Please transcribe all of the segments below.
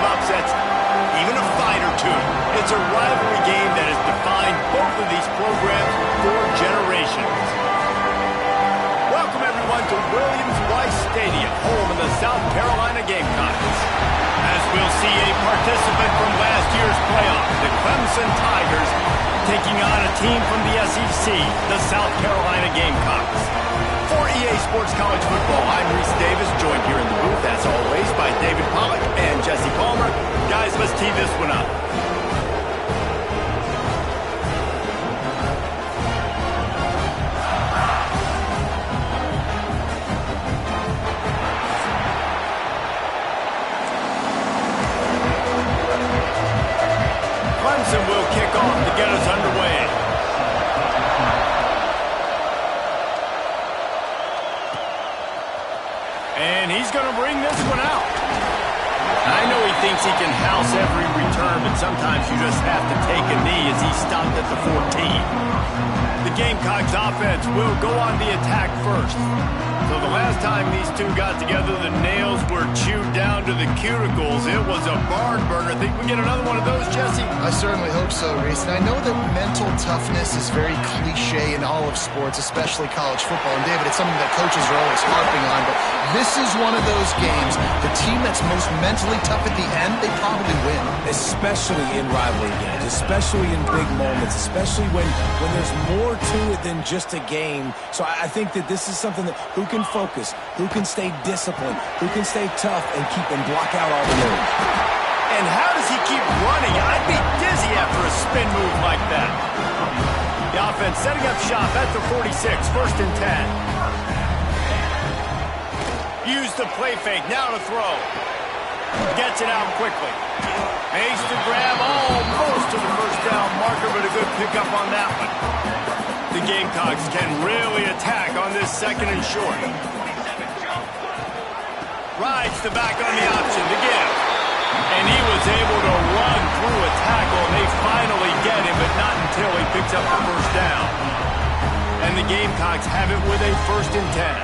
upsets, even a fight or two. It's a rivalry game that has defined both of these programs for generations. Welcome, everyone, to Williams-Brice Stadium, home of the South Carolina Gamecocks. As we'll see a participant from last year's playoff, the Clemson Tigers, taking on a team from the SEC, the South Carolina Gamecocks. For EA Sports College Football, I'm Reese Davis, joined here in the booth, as always, by David Pollack and Jesse Palmer. Guys, let's tee this one up. Clemson will kick off to get us underway. And he's going to bring this one out. I know he thinks he can house every return, but sometimes you just have to take a knee as he stopped at the 14. The Gamecocks offense will go on the attack first. So the last time these two got together, the nails were chewed down to the cuticles. It was a barn burner. Think we get another one of those, Jesse? I certainly hope so, Reese. And I know that mental toughness is very cliche in all of sports, especially college football. And David, it's something that coaches are always harping on. But this is one of those games, the team that's most mentally tough at the end, they probably win. Especially in rivalry games, especially in big moments, especially when there's more to it than just a game. So I think that this is something that who can focus, who can stay disciplined, who can stay tough and keep and block out all the moves. And how does he keep running? I'd be dizzy after a spin move like that. The offense setting up shop at the 46, first and 10. Use the play fake, now to throw. Gets it out quickly. Makes the grab almost to the first down marker, but a good pickup on that one. The Gamecocks can really attack on this second and short. Rides the back on the option to give. And he was able to run through a tackle, and they finally get him, but not until he picks up the first down. And the Gamecocks have it with a first and 10.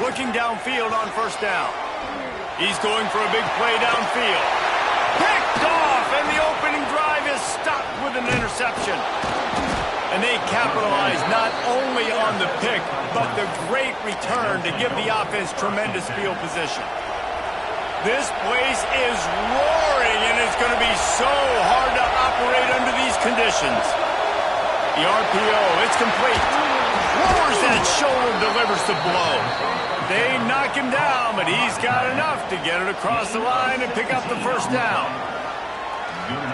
Looking downfield on first down. He's going for a big play downfield. Picked off, and the opening drive is stopped with an interception. And they capitalize not only on the pick, but the great return to give the offense tremendous field position. This place is roaring, and it's going to be so hard to operate under these conditions. The RPO, it's complete. Lowers that shoulder, delivers the blow. They knock him down, but he's got enough to get it across the line and pick up the first down.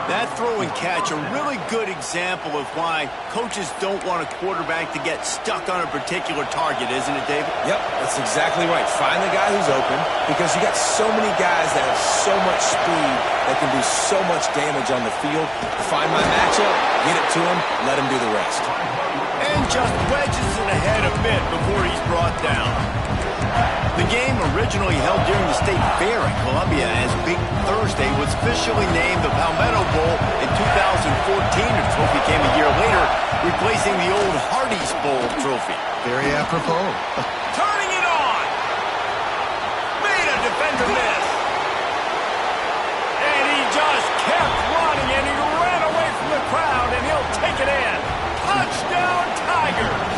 That throw and catch, a really good example of why coaches don't want a quarterback to get stuck on a particular target, isn't it, David? Yep, that's exactly right. Find the guy who's open, because you got so many guys that have so much speed that can do so much damage on the field. Find my matchup, get it to him, let him do the rest. And just wedges it ahead a bit before he's brought down. The game, originally held during the State Fair in Columbia as Big Thursday, was officially named the Palmetto Bowl in 2014. The trophy came a year later, replacing the old Hardee's Bowl trophy. Very apropos. Turning it on! Made a defender miss. And he just kept running, and he ran away from the crowd, and he'll take it in. Touchdown, Tigers!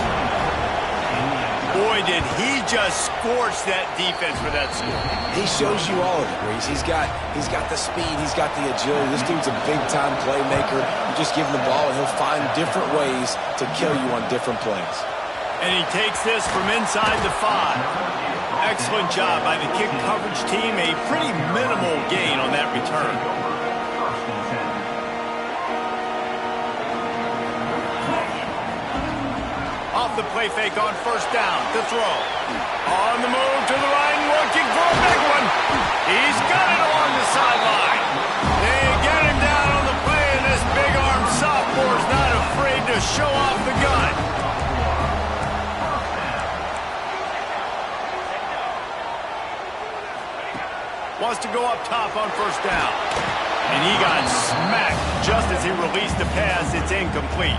Boy, did he just scorch that defense for that score. He shows you all of it, Reese. He's got the speed, he's got the agility. This dude's a big-time playmaker. You just give him the ball, and he'll find different ways to kill you on different plays. And he takes this from inside the 5. Excellent job by the kick coverage team. A pretty minimal gain on that return. Off the play fake on first down to throw. On the move to the line, looking for a big one. He's got it along the sideline. They get him down on the play, and this big-arm sophomore's not afraid to show off the gun. Wants to go up top on first down. And he got smacked just as he released the pass. It's incomplete.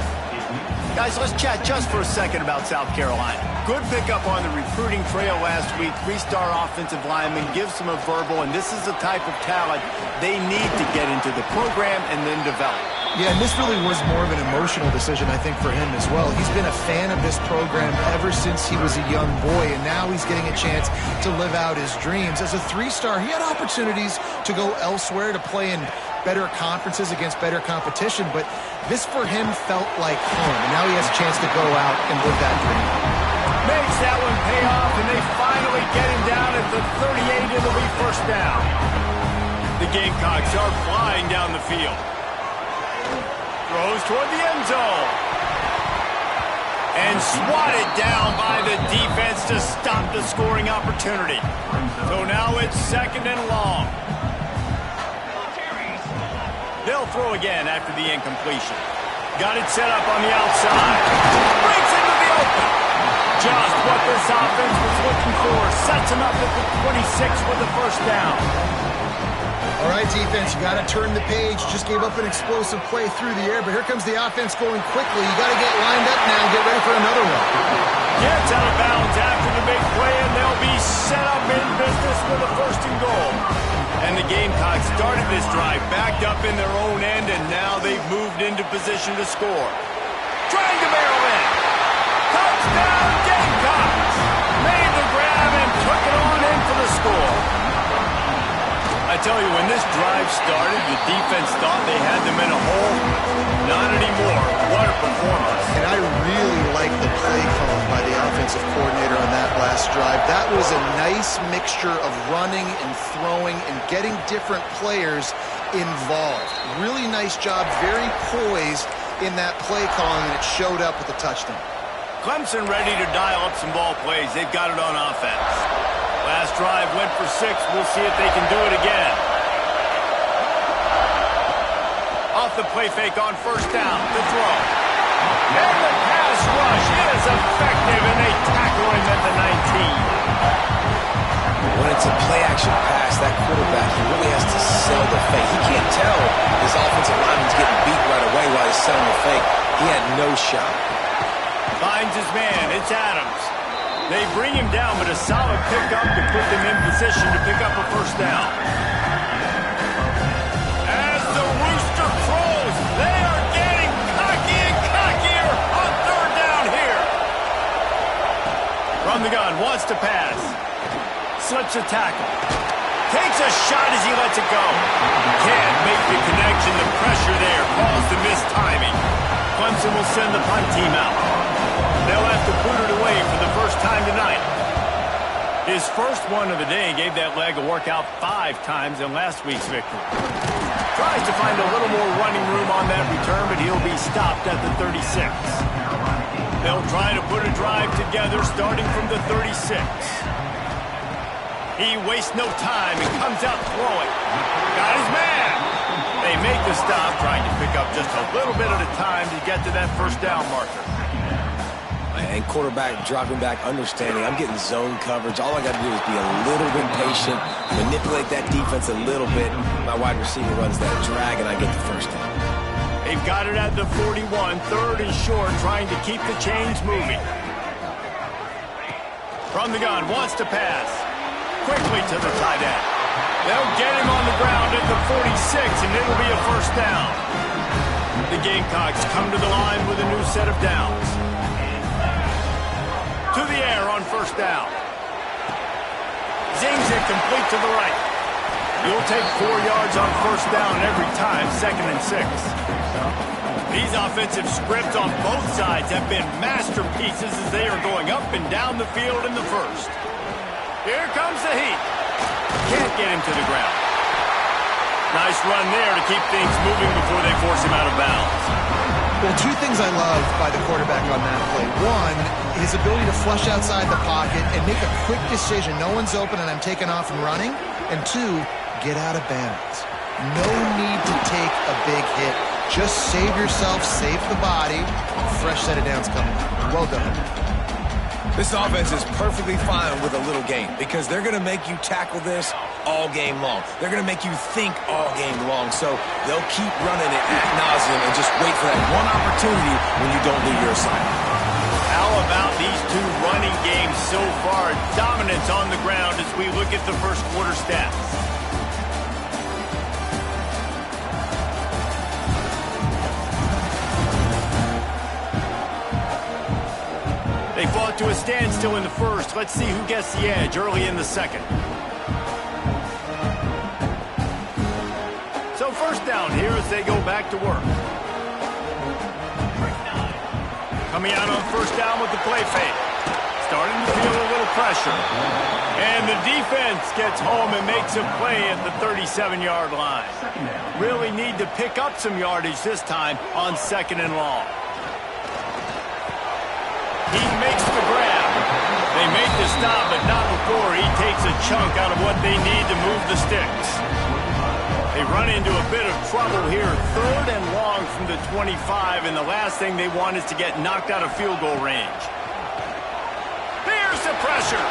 Guys, let's chat just for a second about South Carolina. Good pickup on the recruiting trail last week. 3-star offensive lineman, gives them a verbal, and this is the type of talent they need to get into the program and then develop. Yeah, and this really was more of an emotional decision, I think, for him as well. He's been a fan of this program ever since he was a young boy, and now he's getting a chance to live out his dreams. As a 3-star, he had opportunities to go elsewhere, to play in better conferences against better competition, but this for him felt like home, and now he has a chance to go out and live that dream. Makes that one pay off, and they finally get him down at the 38. It'll be first down. The Gamecocks are flying down the field. Throws toward the end zone. And swatted down by the defense to stop the scoring opportunity. So now it's second and long. They'll throw again after the incompletion. Got it set up on the outside. Breaks into the open. Just what this offense was looking for. Sets him up at the 26 with the first down. All right, defense, you got to turn the page. Just gave up an explosive play through the air, but here comes the offense going quickly. You got to get lined up now and get ready for another one. Gets out of bounds after the big play, and they'll be set up in business with a first and goal. And the Gamecocks started this drive backed up in their own end, and now they've moved into position to score. Trying to barrel in. Touchdown, Gamecocks! Made the grab and took it on in for the score. I tell you, when this drive started, the defense thought they had them in a hole. Not anymore. What a performance. And I really like the play call by the offensive coordinator on that last drive. That was a nice mixture of running and throwing and getting different players involved. Really nice job, very poised in that play call, and it showed up with the touchdown. Clemson ready to dial up some ball plays. They've got it on offense. Last drive went for 6. We'll see if they can do it again. Off the play fake on first down. The throw. And the pass rush is effective, and they tackle him at the 19. When it's a play-action pass, that quarterback, he really has to sell the fake. He can't tell his offensive lineman's getting beat right away while he's selling the fake. He had no shot. Finds his man. It's Adams. They bring him down, but a solid pickup to put them in position to pick up a first down. As the rooster crows, they are getting cocky and cockier on third down here. From the gun, wants to pass. Slips a tackle. Takes a shot as he lets it go. Can't make the connection. The pressure there caused the missed timing. Clemson will send the punt team out. They'll have to put it away for the first time tonight. His first one of the day gave that leg a workout 5 times in last week's victory. Tries to find a little more running room on that return, but he'll be stopped at the 36. They'll try to put a drive together starting from the 36. He wastes no time and comes out throwing. Got his man. They make the stop, trying to pick up just a little bit at a time to get to that first down marker. And quarterback dropping back, understanding I'm getting zone coverage. All I got to do is be a little bit patient, manipulate that defense a little bit. My wide receiver runs that drag, and I get the first down. They've got it at the 41, third and short, trying to keep the chains moving. From the gun, wants to pass. Quickly to the tight end. They'll get him on the ground at the 46, and it'll be a first down. The Gamecocks come to the line with a new set of downs. To the air on first down. Zings it complete to the right. You'll take 4 yards on first down every time, second and 6. These offensive scripts on both sides have been masterpieces as they are going up and down the field in the first. Here comes the heat. Can't get him to the ground. Nice run there to keep things moving before they force him out of bounds. Well, 2 things I love by the quarterback on that play. 1, his ability to flush outside the pocket and make a quick decision. No one's open and I'm taking off and running. And 2, get out of bounds. No need to take a big hit. Just save yourself, save the body. Fresh set of downs coming. Well done. This offense is perfectly fine with a little game because they're going to make you tackle this all game long. They're going to make you think all game long. So they'll keep running it ad nauseum and just wait for that one opportunity when you don't do your assignment. How about these two running games so far? Dominance on the ground as we look at the first quarter stats. They fought to a standstill in the first. Let's see who gets the edge early in the second. So first down here as they go back to work. Coming out on first down with the play fake. Starting to feel a little pressure. And the defense gets home and makes a play at the 37-yard line. Really need to pick up some yardage this time on second and long. He makes the grab. They make the stop, but not before he takes a chunk out of what they need to move the sticks. They run into a bit of trouble here. Third and long from the 25, and the last thing they want is to get knocked out of field goal range. Here's the pressure.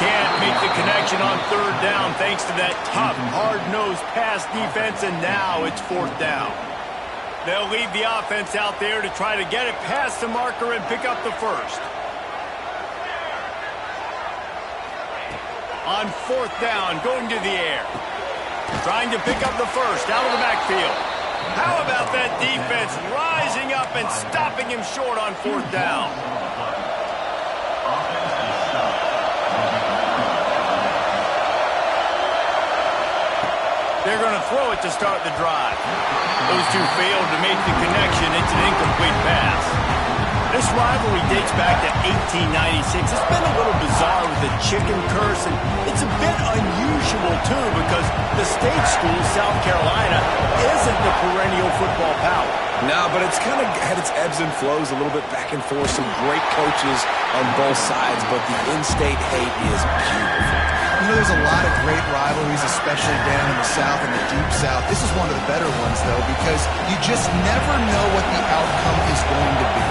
Can't make the connection on third down thanks to that tough, hard-nosed pass defense, and now it's fourth down. They'll leave the offense out there to try to get it past the marker and pick up the first. On fourth down, going to the air. Trying to pick up the first out of the backfield. How about that defense rising up and stopping him short on fourth down? They're going to throw it to start the drive. Those two failed to make the connection. It's an incomplete pass. This rivalry dates back to 1896. It's been a little bizarre with the chicken curse, and it's a bit unusual, too, because the state school, South Carolina, isn't the perennial football power. No, but it's kind of had its ebbs and flows, a little bit back and forth. Some great coaches on both sides, but the in-state hate is beautiful. You know, there's a lot of great rivalries, especially down in the South and the Deep South. This is one of the better ones, though, because you just never know what the outcome is going to be.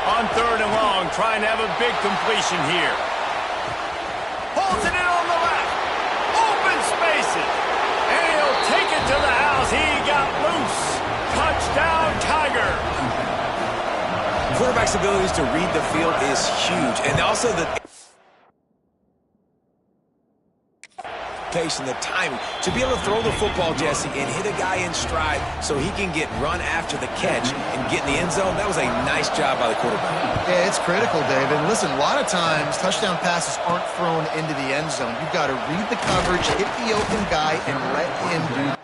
On third and long, trying to have a big completion here. Holds it in on the left. Open spaces. And he'll take it to the house. He got loose. Touchdown, Tiger. Quarterback's abilities to read the field is huge. And also the pace and the timing to be able to throw the football, Jesse, and hit a guy in stride so he can get run after the catch and get in the end zone. That was a nice job by the quarterback. Yeah, it's critical, Dave. And listen, a lot of times touchdown passes aren't thrown into the end zone. You've got to read the coverage, hit the open guy, and let him do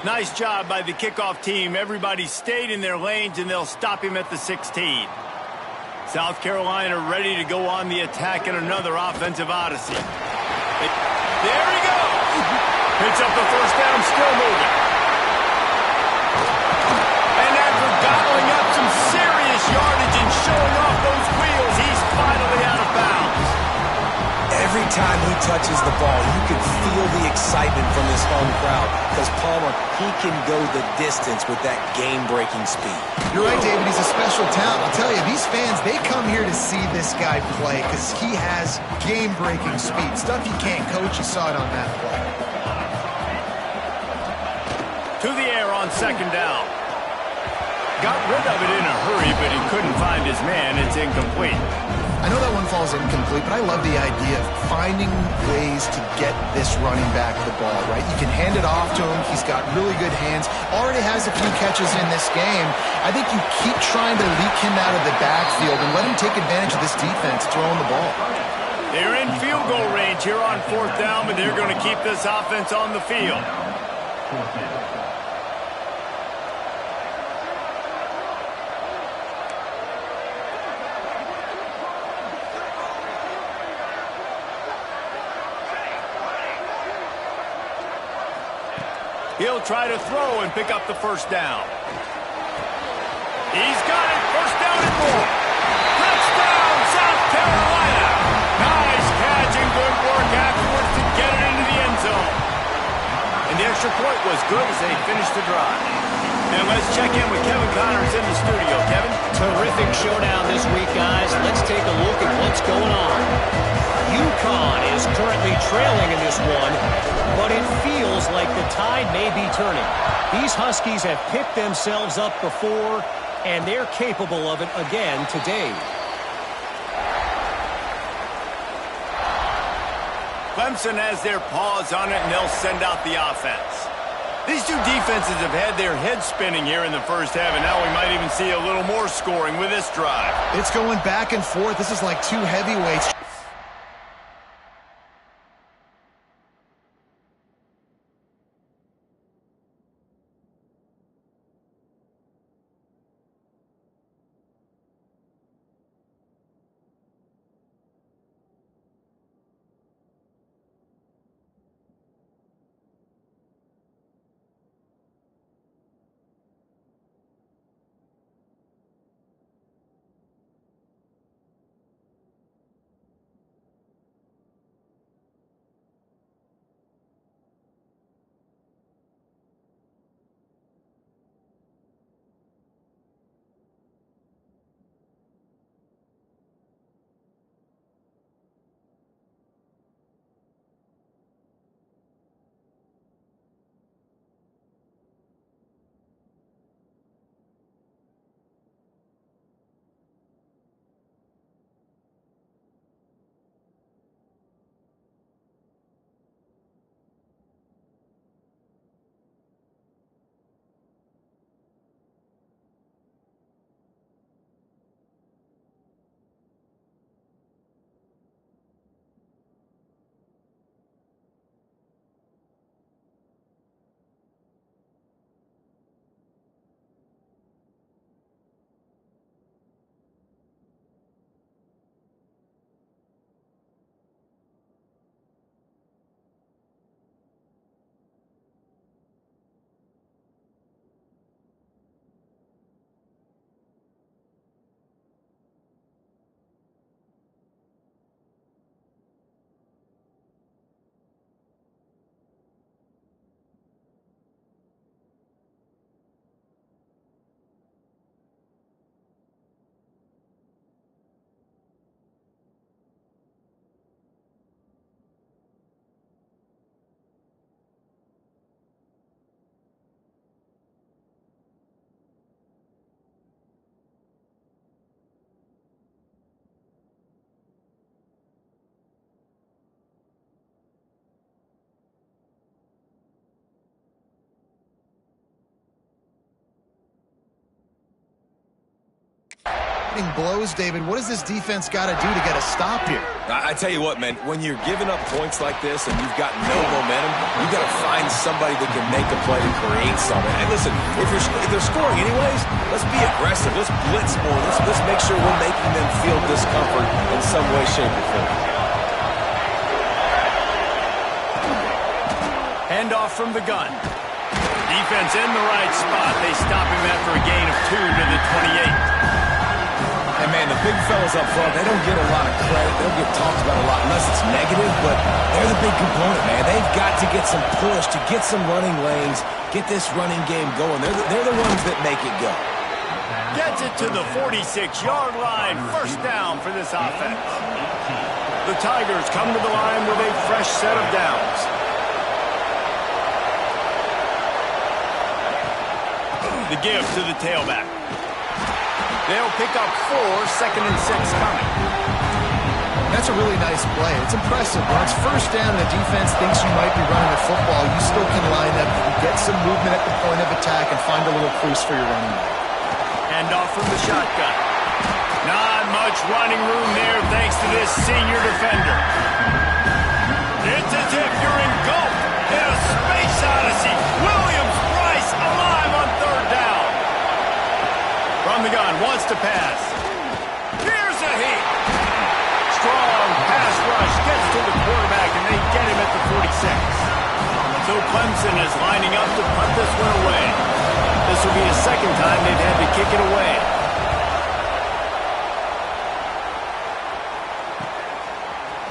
Nice job by the kickoff team. Everybody stayed in their lanes, and they'll stop him at the 16. South Carolina ready to go on the attack in another offensive odyssey. There he goes! Picks up the first down, still moving. And after gobbling up some serious yardage and showing off those wheels, he's finally out of bounds. Every time he touches the ball, you can feel the excitement from this home crowd because, Palmer, he can go the distance with that game-breaking speed. You're right, David. He's a special talent. I'll tell you, these fans, they come here to see this guy play because he has game-breaking speed. Stuff you can't coach. You saw it on that play. To the air on second down. Got rid of it in a hurry, but he couldn't find his man. It's incomplete. I know that one falls incomplete, but I love the idea of finding ways to get this running back the ball, right? You can hand it off to him. He's got really good hands. Already has a few catches in this game. I think you keep trying to leak him out of the backfield and let him take advantage of this defense throwing the ball. They're in field goal range here on fourth down, but they're going to keep this offense on the field. He'll try to throw and pick up the first down. He's got it. First down and more. Touchdown, South Carolina. Nice catch and good work afterwards to get it into the end zone. And the extra point was good as they finished the drive. And let's check in with Kevin Connors in the studio. Kevin? Terrific showdown this week, guys. Let's take a look at what's going on. UConn is currently trailing in this one, but it feels like the tide may be turning. These Huskies have picked themselves up before, and they're capable of it again today. Clemson has their paws on it, and they'll send out the offense. These two defenses have had their heads spinning here in the first half, and now we might even see a little more scoring with this drive. It's going back and forth. This is like two heavyweights. opening blows, David. What does this defense got to do to get a stop here? I tell you what, man, when you're giving up points like this and you've got no momentum, you got to find somebody that can make a play to create something. And listen, if they're scoring anyways, let's be aggressive. Let's blitz more. Let's make sure we're making them feel discomfort in some way, shape, or form. Handoff from the gun. Defense in the right spot. They stop him after a gain of 2 to the 28. And, man, the big fellas up front, they don't get a lot of credit. They don't get talked about a lot unless it's negative, but they're the big component, man. They've got to get some push, to get some running lanes, get this running game going. They're the ones that make it go. Gets it to the 46-yard line. First down for this offense. The Tigers come to the line with a fresh set of downs. The give to the tailback. They'll pick up 4, 2nd and 6 coming. That's a really nice play. It's impressive. When it's first down and the defense thinks you might be running the football, you still can line up, get some movement at the point of attack, and find a little crease for your running back. Hand off from the shotgun. Not much running room there thanks to this senior defender. It's as if you're engulfed in a space odyssey. Williams-Brice alive on 3rd down. From the gun, wants to pass. Here's a heat. Strong pass rush gets to the quarterback, and they get him at the 46. So Clemson is lining up to punt this one away. This will be the 2nd time they've had to kick it away.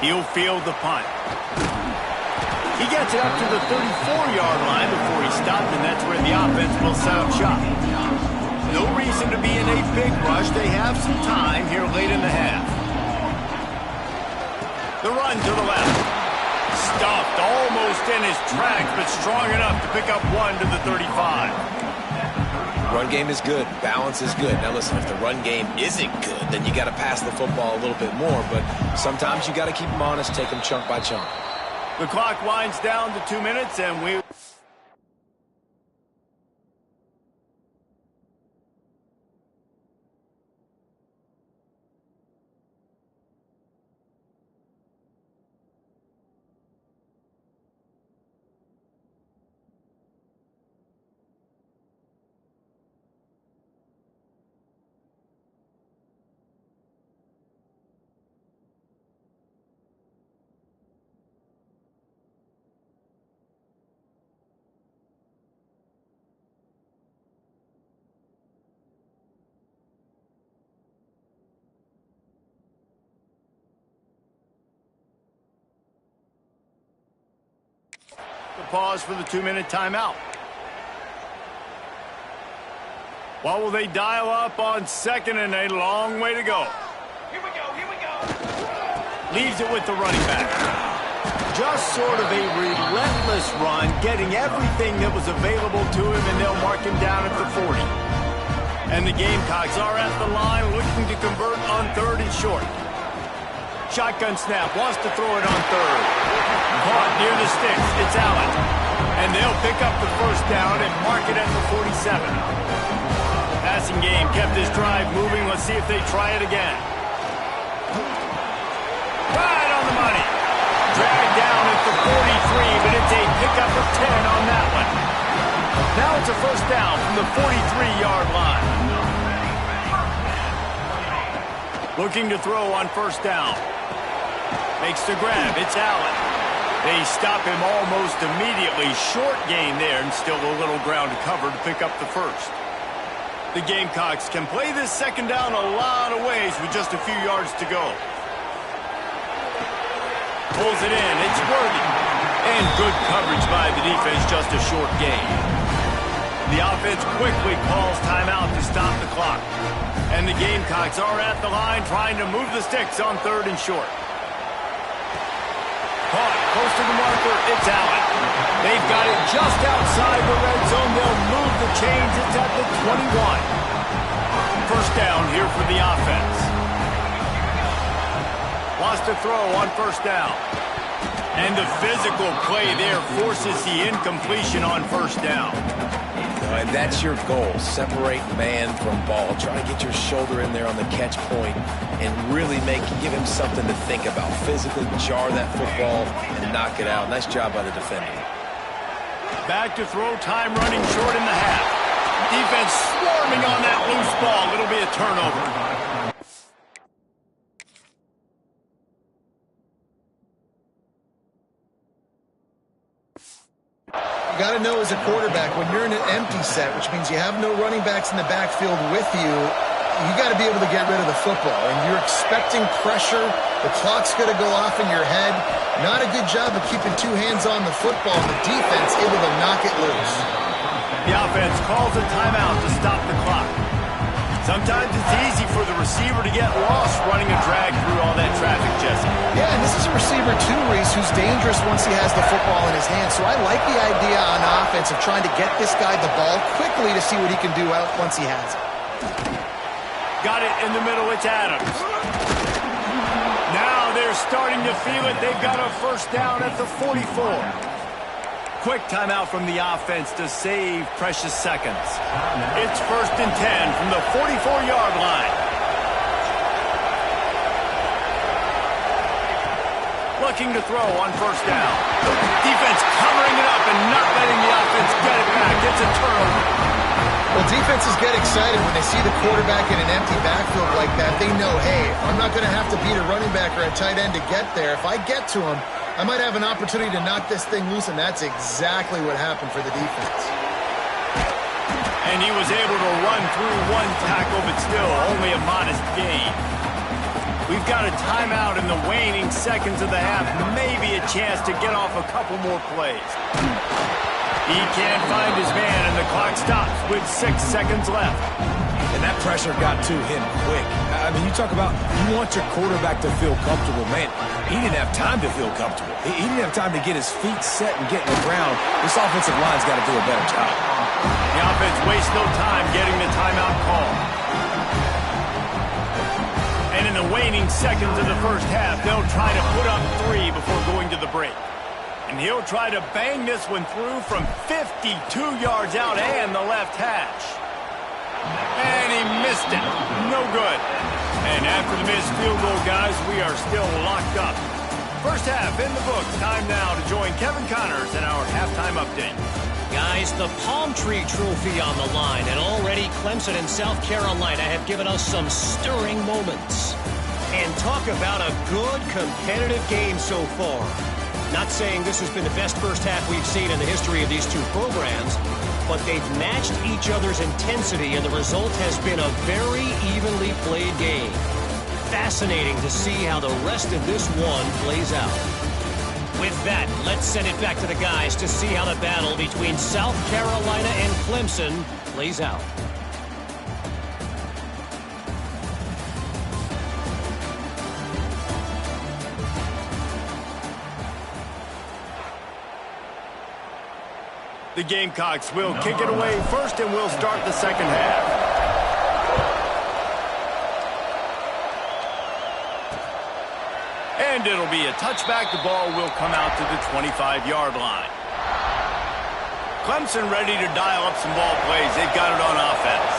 He'll field the punt. He gets it up to the 34-yard line before he stopped, and that's where the offense will set up shop. No reason to be in a big rush. They have some time here late in the half. The run to the left. Stuffed almost in his tracks, but strong enough to pick up 1 to the 35. Run game is good. Balance is good. Now, listen, if the run game isn't good, then you got to pass the football a little bit more. But sometimes you got to keep them honest, take them chunk by chunk. The clock winds down to 2 minutes, and we... Pause for the 2-minute timeout. What will they dial up on 2nd and a long way to go? Here we go. Leaves it with the running back. Just sort of a relentless run, getting everything that was available to him, and they'll mark him down at the 40. And the Gamecocks are at the line looking to convert on 3rd and short. Shotgun snap, wants to throw it on 3rd. Caught near the sticks, it's Allen. And they'll pick up the 1st down and mark it at the 47. Passing game kept this drive moving. Let's see if they try it again. Right on the money. Dragged down at the 43, but it's a pickup of 10 on that one. Now it's a 1st down from the 43-yard line. Looking to throw on 1st down. Makes the grab. It's Allen. They stop him almost immediately. Short gain there, and still a little ground to cover to pick up the 1st. The Gamecocks can play this 2nd down a lot of ways with just a few yards to go. Pulls it in. It's Worthy. And good coverage by the defense, just a short gain. The offense quickly calls timeout to stop the clock. And the Gamecocks are at the line trying to move the sticks on 3rd and short. Caught close to the marker. It's Allen. They've got it just outside the red zone. They'll move the chains. It's at the 21. 1st down here for the offense. Wants to throw on 1st down. And the physical play there forces the incompletion on first down. And that's your goal. Separate man from ball. Try to get your shoulder in there on the catch point and really give him something to think about. Physically jar that football and knock it out. Nice job by the defender. Back to throw, time running short in the half. Defense swarming on that loose ball. It'll be a turnover. You got to know as a quarterback, when you're in an empty set, which means you have no running backs in the backfield with you, you got to be able to get rid of the football. And you're expecting pressure. The clock's going to go off in your head. Not a good job of keeping two hands on the football. The defense able to knock it loose. The offense calls a timeout to stop the clock. Sometimes it's easy for the receiver to get lost running a drag through all that traffic, Jesse. Yeah, and this is a receiver too, Reese, who's dangerous once he has the football in his hands. So I like the idea on offense of trying to get this guy the ball quickly to see what he can do out once he has it. Got it in the middle, it's Adams. Now they're starting to feel it. They've got a first down at the 44. Quick timeout from the offense to save precious seconds. It's 1st and 10 from the 44-yard line. Looking to throw on first down. Defense covering it up and not letting the offense get it back. It's a turnover. Well, defenses get excited when they see the quarterback in an empty backfield like that. They know, hey, I'm not going to have to beat a running back or a tight end to get there. If I get to him, I might have an opportunity to knock this thing loose, and that's exactly what happened for the defense. And he was able to run through one tackle, but still only a modest gain. We've got a timeout in the waning seconds of the half. Maybe a chance to get off a couple more plays. He can't find his man, and the clock stops with 6 seconds left. And that pressure got to him quick. I mean, you talk about you want your quarterback to feel comfortable. Man, he didn't have time to feel comfortable. He didn't have time to get his feet set and get in the ground. This offensive line's got to do a better job. The offense wastes no time getting the timeout call. And in the waning seconds of the first half, they'll try to put up 3 before going to the break. And he'll try to bang this one through from 52 yards out and the left hash. And he missed it. No good. And after the missed field goal, guys, we are still locked up. First half in the books. Time now to join Kevin Connors in our halftime update. Guys, the Palm Tree Trophy on the line, and already Clemson and South Carolina have given us some stirring moments. And talk about a good competitive game so far. Not saying this has been the best first half we've seen in the history of these two programs, but they've matched each other's intensity, and the result has been a very evenly played game. Fascinating to see how the rest of this one plays out. With that, let's send it back to the guys to see how the battle between South Carolina and Clemson plays out. The Gamecocks will kick it away first, and we'll start the second half. And it'll be a touchback. The ball will come out to the 25-yard line. Clemson ready to dial up some ball plays. They've got it on offense.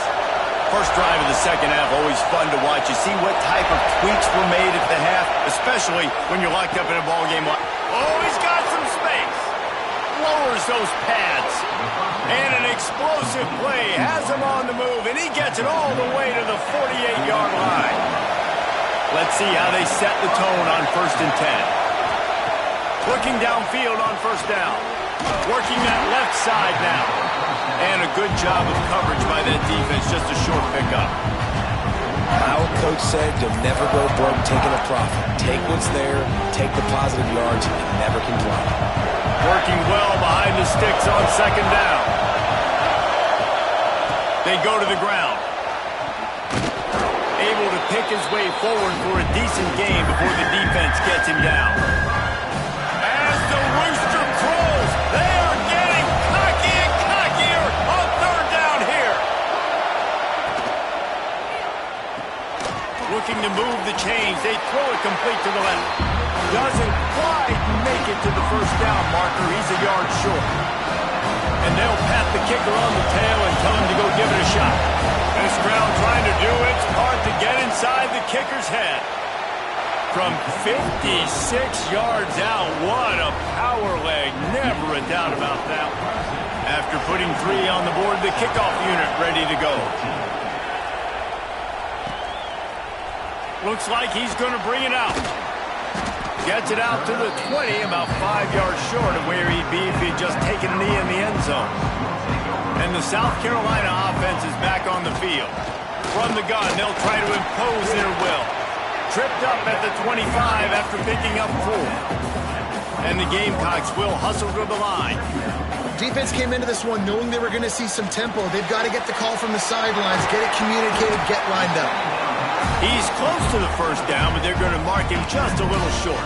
First drive of the second half, always fun to watch. You see what type of tweaks were made at the half, especially when you're locked up in a ball game. Oh, he's got some space. Lowers those pads. And an explosive play has him on the move, and he gets it all the way to the 48-yard line. Let's see how they set the tone on 1st and 10. Looking downfield on first down. Working that left side now. And a good job of coverage by that defense, just a short pickup. Our coach said you'll never go broke taking a profit. Take what's there, take the positive yards, and never complain. Working well behind the sticks on second down. They go to the ground. Able to pick his way forward for a decent game before the defense gets him down. As the rooster crows, they are getting cocky and cockier on third down here. Looking to move the chains. They throw it complete to the left. Doesn't quite make it to the first down marker. He's a yard short. And they'll pat the kicker on the tail and tell him to go give it a shot. This crowd trying to do its part to get inside the kicker's head. From 56 yards out, what a power leg. Never a doubt about that. After putting 3 on the board, the kickoff unit ready to go. Looks like he's going to bring it out. Gets it out to the 20, about 5 yards short of where he'd be if he'd just taken a knee in the end zone. And the South Carolina offense is back on the field. From the gun, they'll try to impose their will. Tripped up at the 25 after picking up 4. And the Gamecocks will hustle to the line. Defense came into this one knowing they were going to see some tempo. They've got to get the call from the sidelines, get it communicated, get lined up. He's close to the first down, but they're going to mark him just a little short.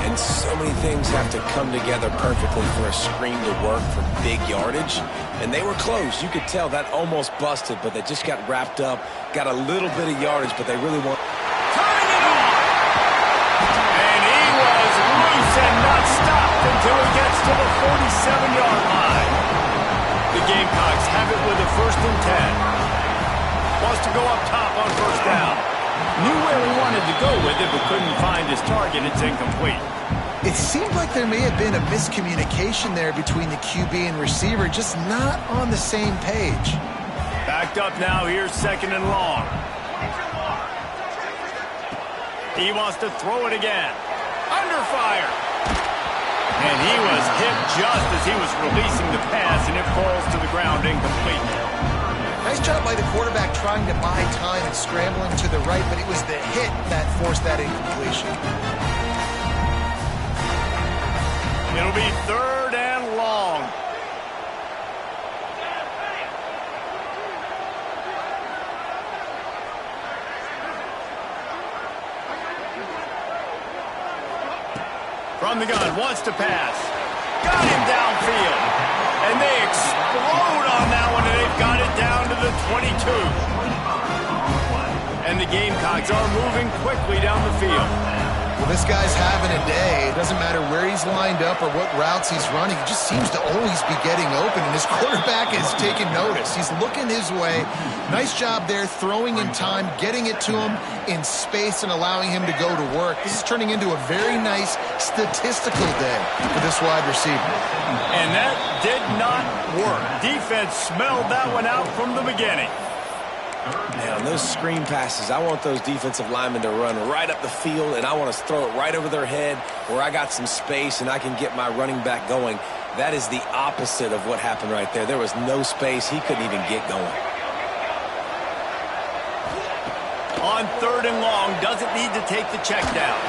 And so many things have to come together perfectly for a screen to work for big yardage. And they were close. You could tell that almost busted, but they just got wrapped up, got a little bit of yardage, but they really want... Turning it on! And he was loose and not stopped until he gets to the 47-yard line. The Gamecocks have it with a 1st and 10. Wants to go up top on first down. Knew where he wanted to go with it, but couldn't find his target. It's incomplete. It seemed like there may have been a miscommunication there between the QB and receiver, just not on the same page. Backed up now, here's 2nd and long. He wants to throw it again. Under fire. And he was hit just as he was releasing the pass, and it falls to the ground incomplete. Nice job by the quarterback trying to buy time and scrambling to the right, but it was the hit that forced that incompletion. It'll be 3rd and long. From the gun, wants to pass. Got him downfield. And they explode on that one, and they've got it down to the 22. And the Gamecocks are moving quickly down the field. Well, this guy's having a day. It doesn't matter where he's lined up or what routes he's running. He just seems to always be getting open, and his quarterback is taking notice. He's looking his way. Nice job there, throwing in time, getting it to him in space and allowing him to go to work. This is turning into a very nice statistical day for this wide receiver. And that did not work. Defense smelled that one out from the beginning. Man, on those screen passes, I want those defensive linemen to run right up the field, and I want to throw it right over their head where I got some space and I can get my running back going. That is the opposite of what happened right there. There was no space. He couldn't even get going. On 3rd and long, doesn't need to take the check down.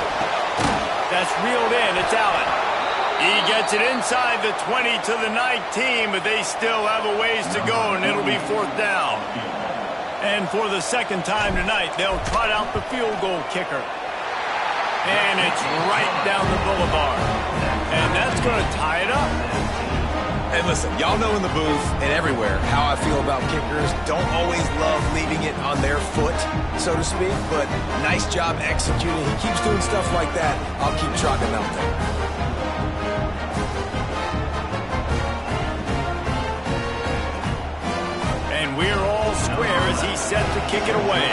That's reeled in. It's Allen. He gets it inside the 20 to the 19, but they still have a ways to go, and it'll be 4th down. And for the 2nd time tonight, they'll trot out the field goal kicker. And it's right down the boulevard. And that's going to tie it up. And listen, y'all know in the booth and everywhere how I feel about kickers. Don't always love leaving it on their foot, so to speak, but nice job executing. He keeps doing stuff like that. I'll keep trotting him out there. And we're all square as he's set to kick it away.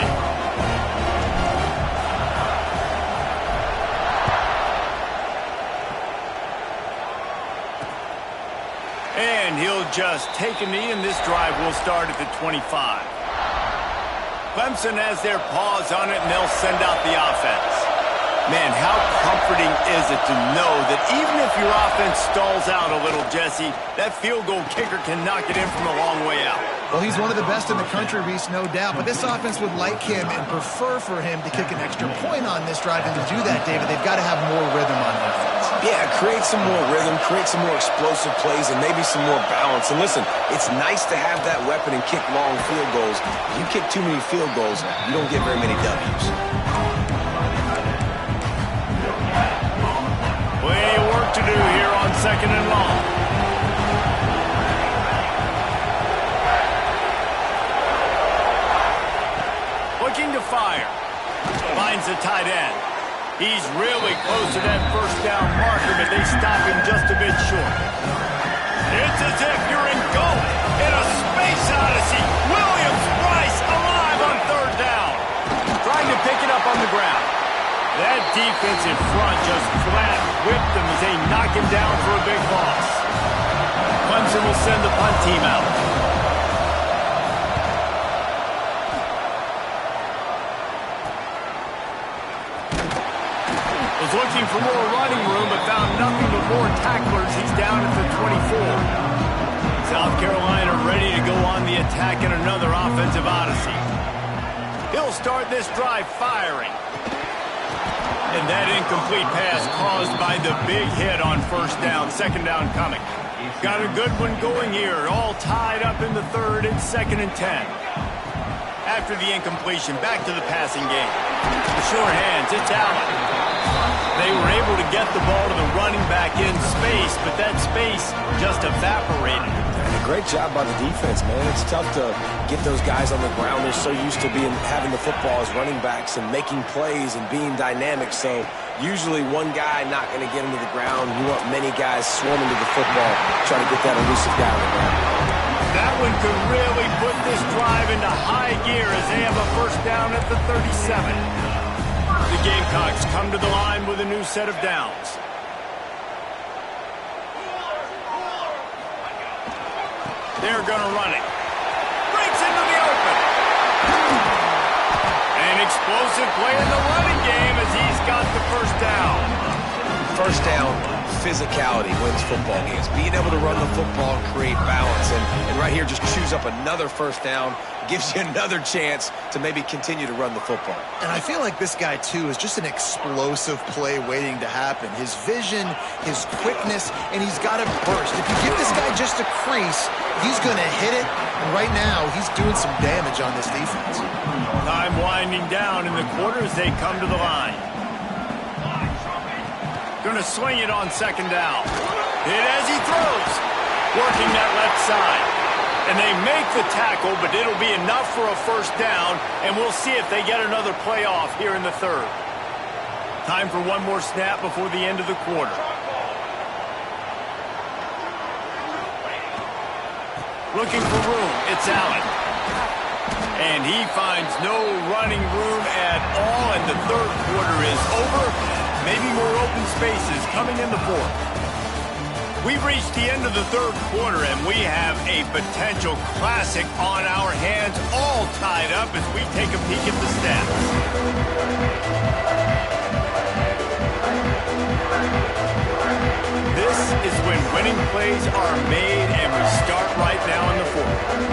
And he'll just take a knee, and this drive will start at the 25. Clemson has their paws on it, and they'll send out the offense. Man, how comforting is it to know that even if your offense stalls out a little, Jesse, that field goal kicker can knock it in from a long way out. Well, he's one of the best in the country, Reese, no doubt. But this offense would like him and prefer for him to kick an extra point on this drive. And to do that, David, they've got to have more rhythm on offense. Yeah, create some more rhythm, create some more explosive plays, and maybe some more balance. And listen, it's nice to have that weapon and kick long field goals. If you kick too many field goals, you don't get very many W's. Plenty of work to do here on 2nd and long. Looking to fire. Finds the tight end. He's really close to that first down marker, but they stop him just a bit short. It's as if you're in goal in a space odyssey. Williams-Brice alive on third down. Trying to pick it up on the ground. That defense in front just flat whipped them as they knock him down for a big loss. Clemson will send the punt team out. Was looking for more running room, but found nothing but more tacklers. He's down at the 24. South Carolina ready to go on the attack in another offensive odyssey. He'll start this drive firing. And that incomplete pass caused by the big hit on first down. Second down coming. Got a good one going here. All tied up in the third and 2nd and 10. After the incompletion, back to the passing game. The short hands, it's Allen. They were able to get the ball to the running back in space, but that space just evaporated. And a great job by the defense, man. It's tough to get those guys on the ground. They're so used to having the football as running backs and making plays and being dynamic. So usually one guy not going to get into the ground. You want many guys swarming to the football, trying to get that elusive guy on the ground. That one could really put this drive into high gear as they have a first down at the 37. The Gamecocks come to the line with a new set of downs. They're going to run it. Breaks into the open. An explosive play in the running game as he's got the first down. First down, physicality wins football games. Being able to run the football and create balance. And right here, just chews up another first down. Gives you another chance to maybe continue to run the football. And I feel like this guy, too, is just an explosive play waiting to happen. His vision, his quickness, and he's got a burst. If you give this guy just a crease, he's going to hit it. And right now, he's doing some damage on this defense. Time winding down in the quarter as they come to the line. Going to swing it on second down. Hit as he throws. Working that left side. And they make the tackle, but it'll be enough for a first down, and we'll see if they get another play off here in the third. Time for one more snap before the end of the quarter. Looking for room, it's Allen. And he finds no running room at all, and the third quarter is over. Maybe more open spaces coming in the fourth. We've reached the end of the third quarter, and we have a potential classic on our hands, all tied up as we take a peek at the stats. This is when winning plays are made, and we start right now in the fourth.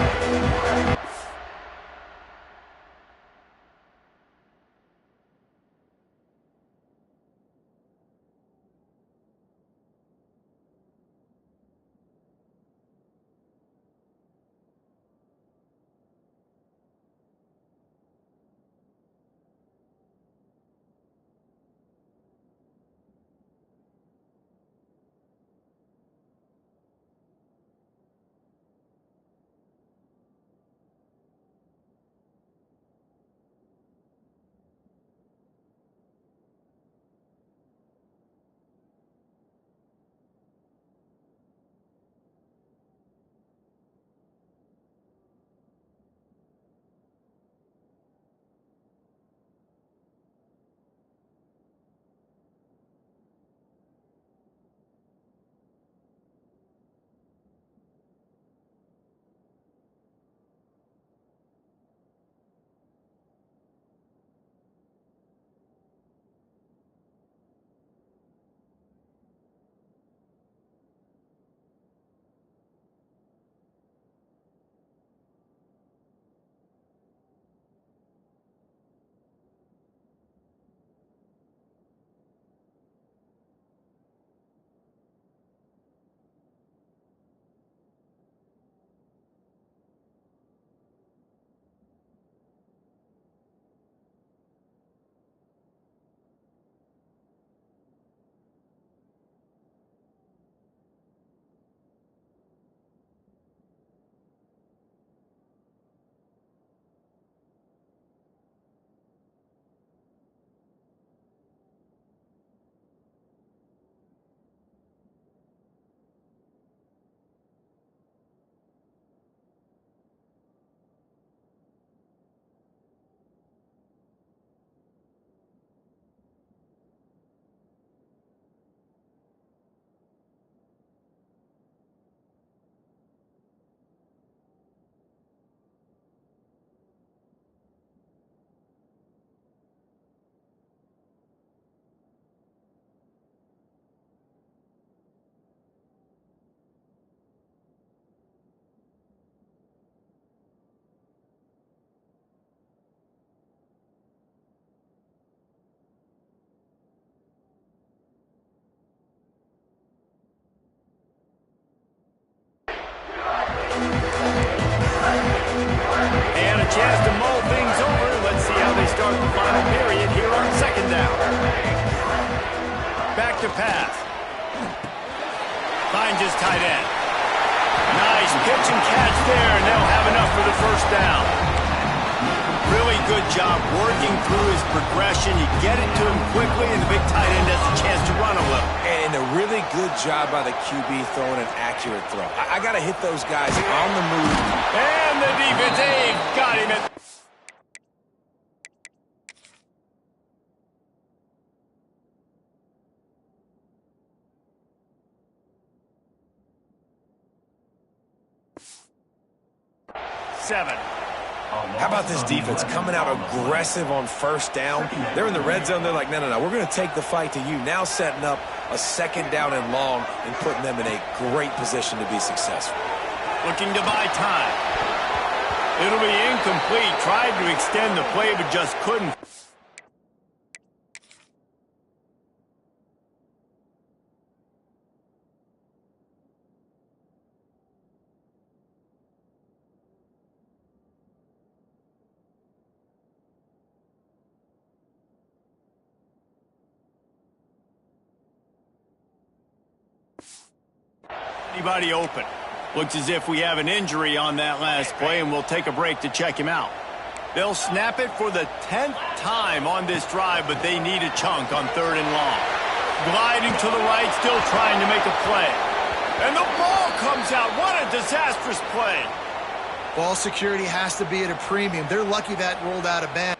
chance to mull things over. Let's see how they start the final period here on second down. Back to pass. Finds his tight end. Nice pitch and catch there, and they'll have enough for the first down. Really good job working through his progression. You get it to him quickly, and the big tight end has a chance to run a little. And a really good job by the QB throwing an accurate throw. I got to hit those guys on the move. And the defense, they've got him at... seven. How about this defense coming out aggressive on first down? They're in the red zone. They're like, no, we're going to take the fight to you. Now setting up a second down and long and putting them in a great position to be successful. Looking to buy time. It'll be incomplete. Tried to extend the play, but just couldn't. Anybody open? Looks as if we have an injury on that last play, and we'll take a break to check him out. They'll snap it for the 10th time on this drive, but they need a chunk on third and long. Gliding to the right, still trying to make a play. And the ball comes out. What a disastrous play. Ball security has to be at a premium. They're lucky that rolled out of bounds.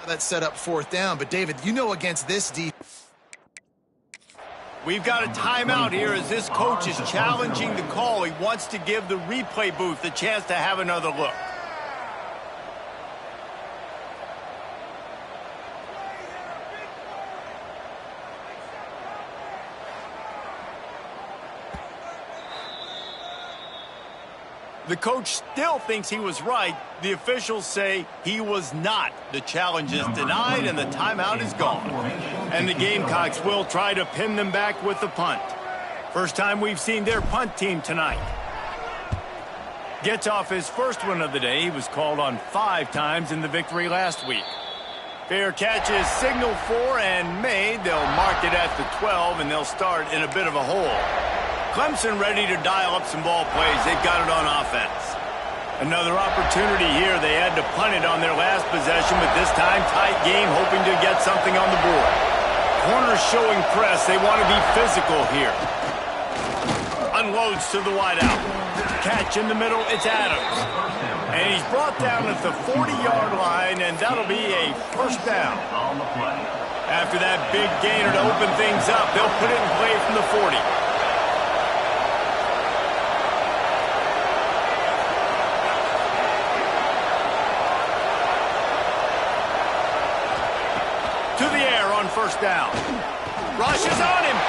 That set up fourth down, but David, you know against this defense. We've got a timeout here as this coach is challenging the call. He wants to give the replay booth a chance to have another look. The coach still thinks he was right. The officials say he was not. The challenge is denied, and the timeout is gone. And the Gamecocks will try to pin them back with the punt. First time we've seen their punt team tonight. Gets off his first one of the day. He was called on 5 times in the victory last week. Fair catch is signaled for and made. They'll mark it at the 12, and they'll start in a bit of a hole. Clemson ready to dial up some ball plays. They've got it on offense. Another opportunity here. They had to punt it on their last possession, but this time tight game, hoping to get something on the board. Corners showing press. They want to be physical here. Unloads to the wideout. Catch in the middle. It's Adams. And he's brought down at the 40-yard line, and that'll be a first down. After that big gainer to open things up, they'll put it in play from the 40. First down. Rush is on him.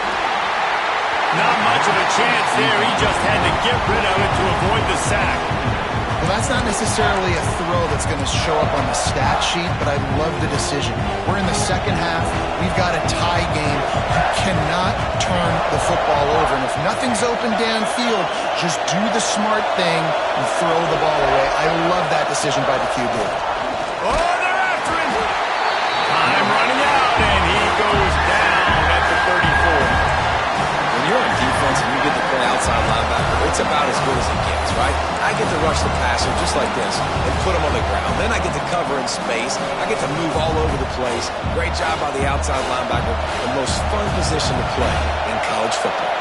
Not much of a chance there. He just had to get rid of it to avoid the sack. Well, that's not necessarily a throw that's going to show up on the stat sheet, but I love the decision. We're in the second half. We've got a tie game. You cannot turn the football over. And if nothing's open downfield, just do the smart thing and throw the ball away. I love that decision by the QB. Oh, they're after him. Time running out, and he goes down at the 34. When you're on defense and you get to play outside linebacker, it's about as good as it gets, right? I get to rush the passer just like this and put him on the ground. Then I get to cover in space. I get to move all over the place. Great job by the outside linebacker. The most fun position to play in college football.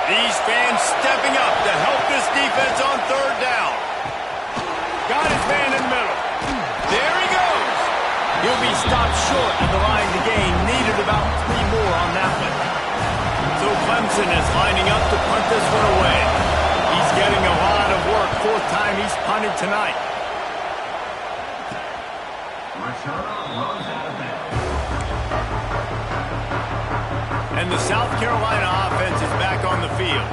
These fans stepping up to help this defense on third down. Got his man in the middle. There he goes. He'll be stopped short of the line to gain. Needed about 3 more on that one. So Clemson is lining up to punt this one away. He's getting a lot of work. 4th time he's punted tonight. And the South Carolina offense is back on the field.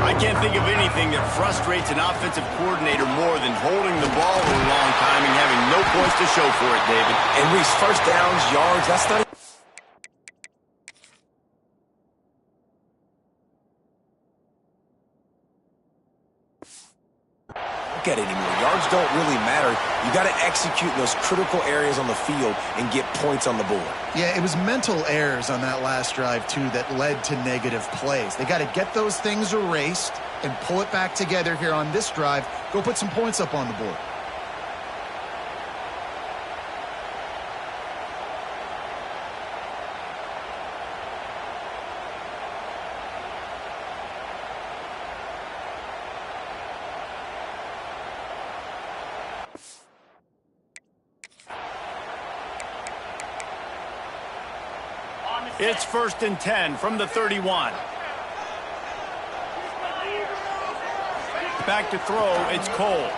I can't think of anything that frustrates an offensive coordinator more than holding the ball for a long time and having no points to show for it, David. And Reese, first downs, yards, that's not... At anymore. Yards don't really matter. You got to execute in those critical areas on the field and get points on the board. Yeah, it was mental errors on that last drive, too, that led to negative plays. They got to get those things erased and pull it back together here on this drive. Go put some points up on the board. It's 1st and 10 from the 31. Back to throw, it's Cole.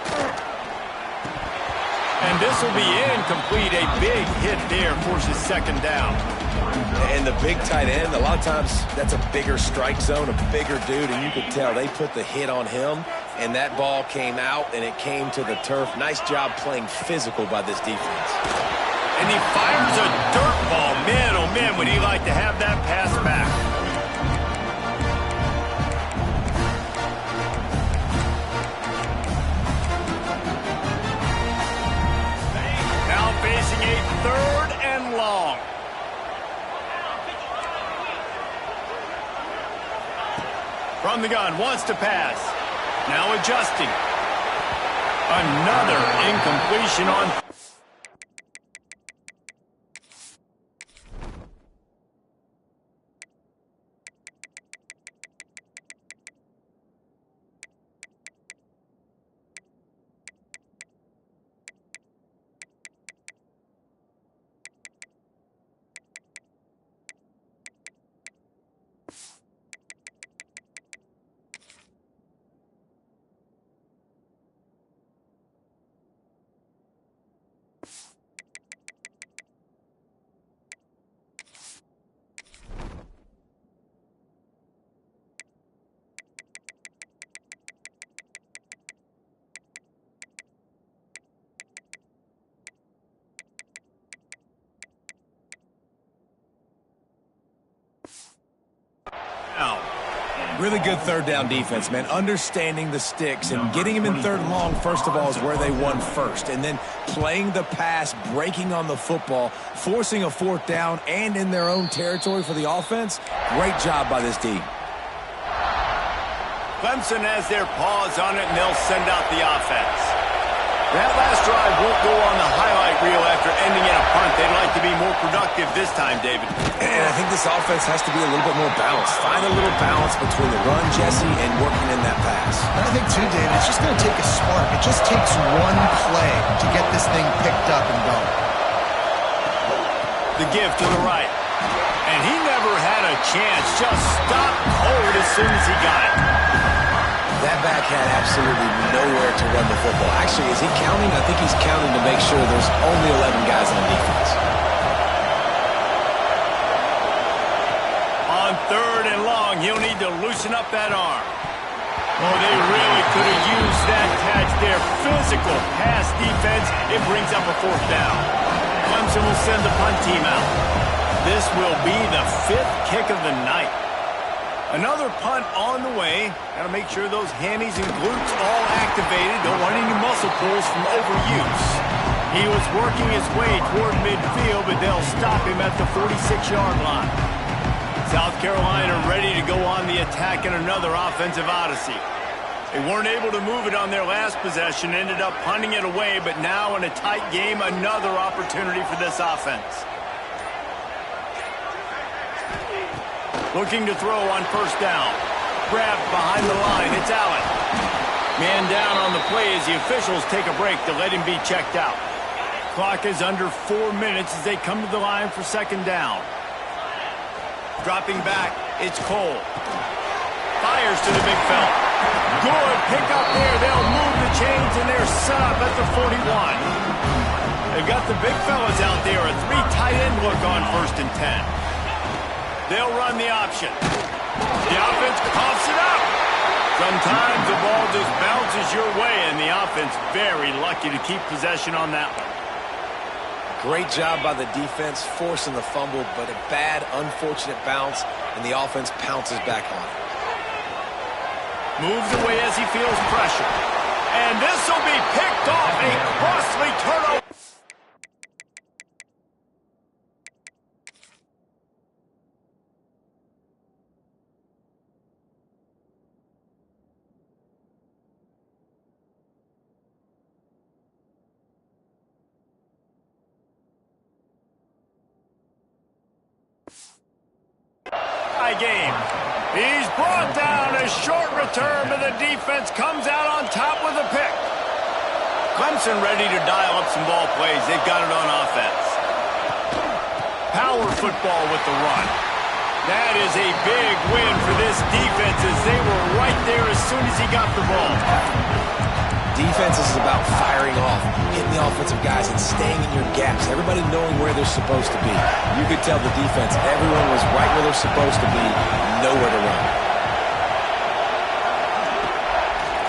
And this will be incomplete. A big hit there forces 2nd down. And the big tight end, a lot of times that's a bigger strike zone, a bigger dude, and you could tell they put the hit on him, and that ball came out, and it came to the turf. Nice job playing physical by this defense. And he fires a dirt ball. Man, oh man, would he like to have that pass back. Now facing a 3rd and long. From the gun, wants to pass. Now adjusting. Another incompletion on... Really good 3rd down defense, man. Understanding the sticks and getting him in 3rd and long, first of all, is where they won first. And then playing the pass, breaking on the football, forcing a 4th down, and in their own territory for the offense. Great job by this team. Clemson has their paws on it, and they'll send out the offense. That last drive won't go on the highlight reel after ending in a punt. They'd like to be more productive this time, David. And I think this offense has to be a little bit more balanced. Find a little balance between the run, Jesse, and working in that pass. And I think, too, David, it's just going to take a spark. It just takes one play to get this thing picked up and going. The give to the right. And he never had a chance. Just stopped cold as soon as he got it. That back had absolutely nowhere to run the football. Actually, is he counting? I think he's counting to make sure there's only 11 guys on defense. On 3rd and long, he'll need to loosen up that arm. Oh, they really could have used that catch there. Physical pass defense. It brings up a 4th down. Clemson will send the punt team out. This will be the 5th kick of the night. Another punt on the way. Got to make sure those hammies and glutes all activated. Don't want any muscle pulls from overuse. He was working his way toward midfield, but they'll stop him at the 46-yard line. South Carolina ready to go on the attack in another offensive odyssey. They weren't able to move it on their last possession, ended up punting it away, but now in a tight game, another opportunity for this offense. Looking to throw on first down. Grabbed behind the line, it's Allen. Man down on the play as the officials take a break to let him be checked out. Clock is under 4 minutes as they come to the line for second down. Dropping back, it's Cole. Fires to the big fella. Good pick up there. They'll move the chains, and they're set up at the 41. They've got the big fellas out there. A 3 tight end look on 1st and 10. They'll run the option. The offense coughs it up. Sometimes the ball just bounces your way, and the offense very lucky to keep possession on that one. Great job by the defense, forcing the fumble, but a bad, unfortunate bounce, and the offense pounces back on it. Moves away as he feels pressure. And this will be picked off. A costly turnover. Game. He's brought down. A short return, but the defense comes out on top with a pick. Clemson ready to dial up some ball plays. They've got it on offense. Power football with the run. That is a big win for this defense as they were right there as soon as he got the ball. Defense is about firing off, hitting the offensive guys, and staying in your gaps. Everybody knowing where they're supposed to be. You could tell the defense, everyone was right where they're supposed to be, nowhere to run.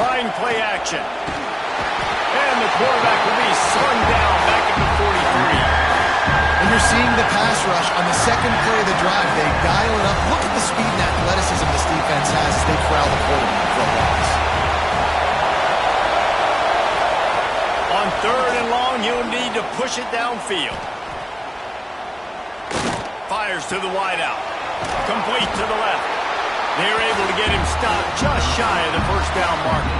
Trying play action. And the quarterback will be slung down back at the 43. And you're seeing the pass rush on the second play of the drive. They dial it up. Look at the speed and athleticism this defense has as they corral the quarterback for a loss. On 3rd and long, you'll need to push it downfield. Fires to the wideout. Complete to the left. They're able to get him stopped just shy of the first down marker.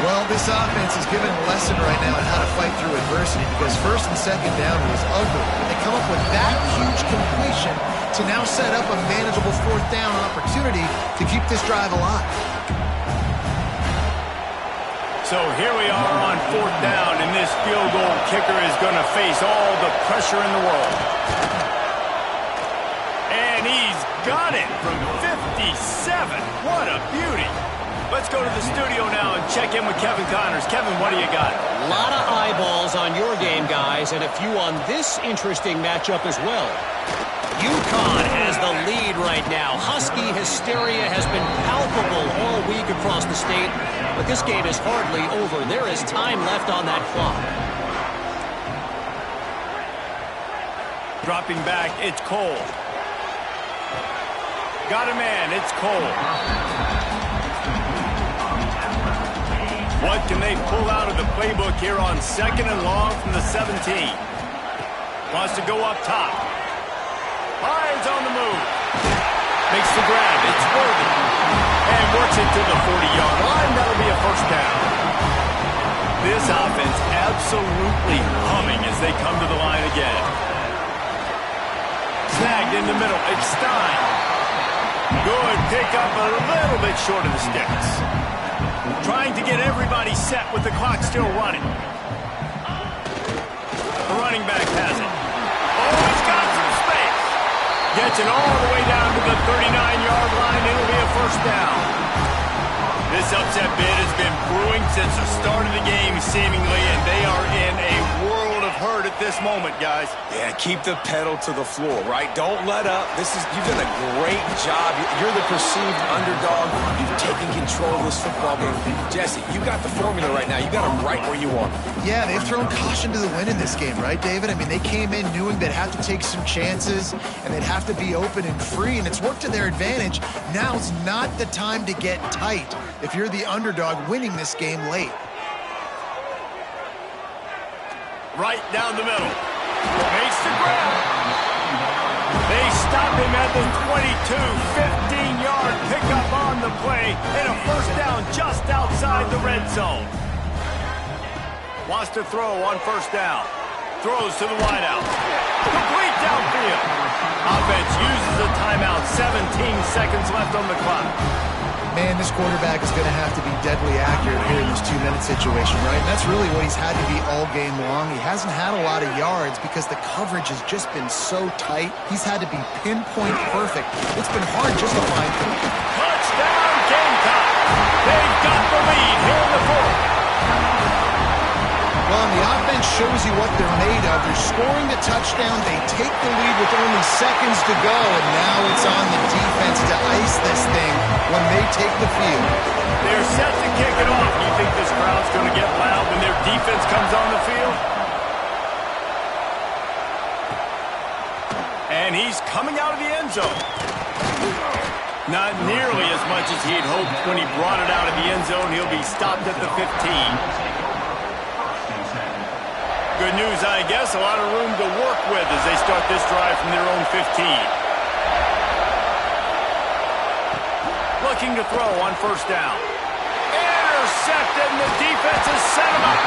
Well, this offense is given a lesson right now on how to fight through adversity because 1st and 2nd down was ugly. But they come up with that huge completion to now set up a manageable 4th down opportunity to keep this drive alive. So here we are on 4th down, and this field goal kicker is going to face all the pressure in the world. And he's got it from 57. What a beauty. Let's go to the studio now and check in with Kevin Connors. Kevin, what do you got? A lot of eyeballs on your game, guys, and a few on this interesting matchup as well. UConn has the lead right now. Husky hysteria has been palpable all week across the state, but this game is hardly over. There is time left on that clock. Dropping back, it's Cole. Got a man, it's Cole. What can they pull out of the playbook here on 2nd and long from the 17? Wants to go up top. Fires on the move. Makes the grab. It's worthy. And works it to the 40-yard line. That'll be a first down. This offense absolutely humming as they come to the line again. Snagged in the middle. It's Stein. Good pick up a little bit short of the sticks. Trying to get everybody set with the clock still running. The running back has it. Oh, he's got some space. Gets it all the way down to the 39-yard line. It'll be a first down. This upset bid has been brewing since the start of the game, seemingly, and they are in a world of hurt at this moment, guys. Yeah, keep the pedal to the floor, right? Don't let up. You've done a great job. You're the perceived underdog. You've taken control of this football game. Jesse, you got the formula right now. You got them right where you want them. Yeah, they've thrown caution to the wind in this game, right, David? I mean, they came in knowing they'd have to take some chances and they'd have to be open and free, and it's worked to their advantage. Now's not the time to get tight if you're the underdog winning this game late. Right down the middle. Makes the grab. They stop him at the 22, 15-yard pickup on the play, and a first down just outside the red zone. Wants to throw on first down. Throws to the wideout. Complete downfield. Offense uses a timeout. 17 seconds left on the clock. Man, this quarterback is going to have to be deadly accurate here in this 2-minute situation, right? And that's really what he's had to be all game long. He hasn't had a lot of yards because the coverage has just been so tight. He's had to be pinpoint perfect. It's been hard just to find him. Touchdown, Gamecock! They've got the lead here in the fourth. Well, the offense shows you what they're made of. They're scoring the touchdown. They take the lead with only seconds to go, and now it's on the defense to ice this thing when they take the field. They're set to kick it off. You think this crowd's going to get loud when their defense comes on the field? And he's coming out of the end zone. Not nearly as much as he'd hoped when he brought it out of the end zone. He'll be stopped at the 15. Good news, I guess. A lot of room to work with as they start this drive from their own 15. Looking to throw on first down. Intercepted, and the defense has set him up.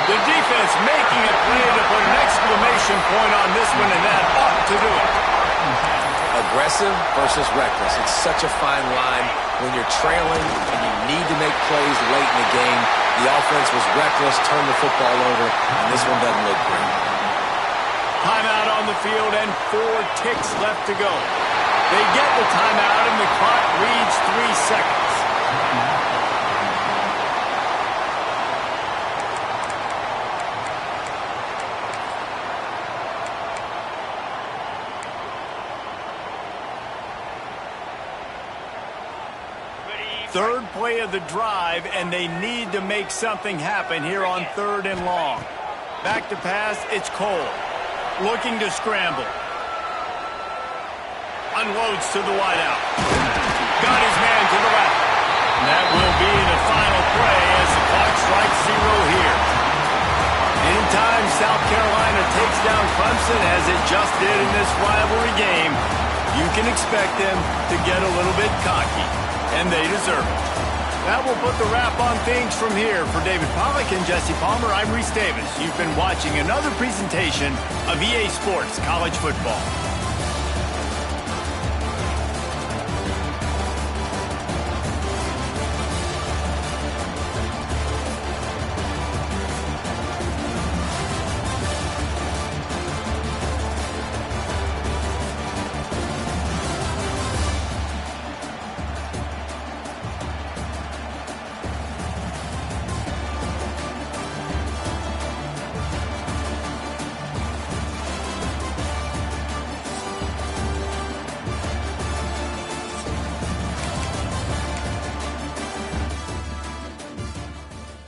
The defense making a play to put an exclamation point on this one, and that ought to do it. Aggressive versus reckless. It's such a fine line when you're trailing and you need to make plays late in the game. The offense was reckless, turned the football over, and this one doesn't look great. Timeout on the field and 4 ticks left to go. They get the timeout and the clock reads 3 seconds. Third play of the drive, and they need to make something happen here on 3rd and long. Back to pass, it's Cole. Looking to scramble. Unloads to the wideout. Got his man to the left. And that will be the final play as the clock strikes 0 here. Anytime South Carolina takes down Clemson, as it just did in this rivalry game, you can expect them to get a little bit cocky. And they deserve it. That will put the wrap on things from here. For David Pollack and Jesse Palmer, I'm Reese Davis. You've been watching another presentation of EA Sports College Football.